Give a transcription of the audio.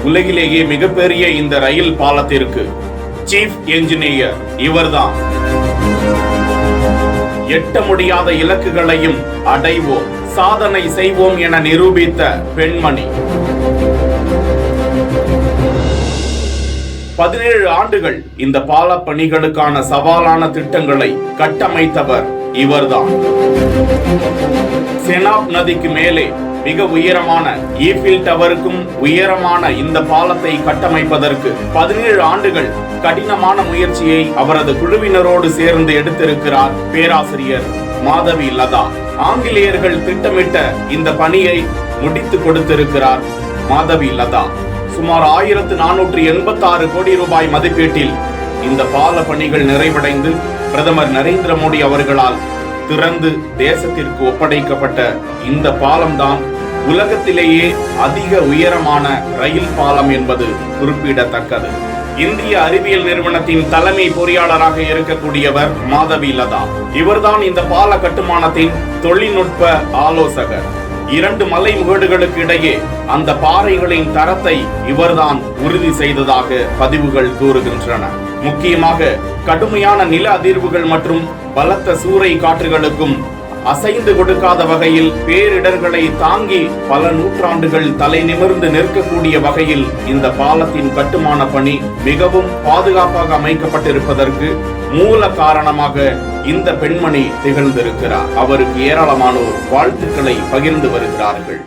உலகிலேயே மிகப்பெரிய இந்த ரயில் பாலத்திற்கு சீஃப் என்ஜினியர் இவர்தான். எட்ட முடியாத இலக்குகளையும் அடைவோம், சாதனை செய்வோம் என நிரூபித்த பெண்மணி. 17 ஆண்டுகள் இந்த பால பணிகளுக்கான சவாலான திட்டங்களை கட்டமைத்தவர் இவர்தான். செனாப் நதிக்கு மேலே மிக உயரமான ஈஃபில் டவருக்கும் உயரமான இந்த பாலத்தை கட்டமைப்பதற்கு 17 ஆண்டுகள் கடினமான முயற்சியை அவரது குழுவினரோடு சேர்ந்து எடுத்திருக்கிறார் பேராசிரியர் மாதவி லதா. ஆங்கிலேயர்கள் திட்டமிட்ட இந்த பணியை முடித்து கொடுத்திருக்கிறார் மாதவி லதா. சுமார் 1486 கோடி ரூபாய் மதிப்பீட்டில் இந்த பால பணிகள் நிறைவடைந்து பிரதமர் நரேந்திர மோடி அவர்களால் திறந்து தேசத்திற்கு ஒப்படைக்கப்பட்ட இந்த பாலம்தான் உலகத்திலேயே அதிக உயரமான ரயில் பாலம் என்பது குறிப்பிடத்தக்கது. இந்திய அறிவியல் நிறுவனத்தின் தலைமை பொறியாளராக இருக்கக்கூடியவர் மாதவி லதா. இவர்தான் இந்த பால கட்டுமானத்தின் தொழில்நுட்ப ஆலோசகர். 2 மலை முகடுகளுக்கு இடையே அந்த பாறைகளின் தரத்தை இவர்தான் உறுதி செய்ததாக பதிவுகள் கூறுகின்றன. முக்கியமாக கடுமையான நில அதிர்வுகள் மற்றும் பலத்த சூறை காற்றுகளுக்கும் அசைந்து கொடுக்காத வகையில் பேரிடர்களை தாங்கி பல நூற்றாண்டுகள் தலை நிமிர்ந்து நிற்கக்கூடிய வகையில் இந்த பாலத்தின் கட்டுமான பணி மிகவும் பாதுகாப்பாக அமைக்கப்பட்டிருப்பதற்கு மூல காரணமாக இந்த பெண்மணி திகழ்ந்திருக்கிறார். அவருக்கு ஏராளமானோர் வாழ்த்துக்களை பகிர்ந்து வருகிறார்கள்.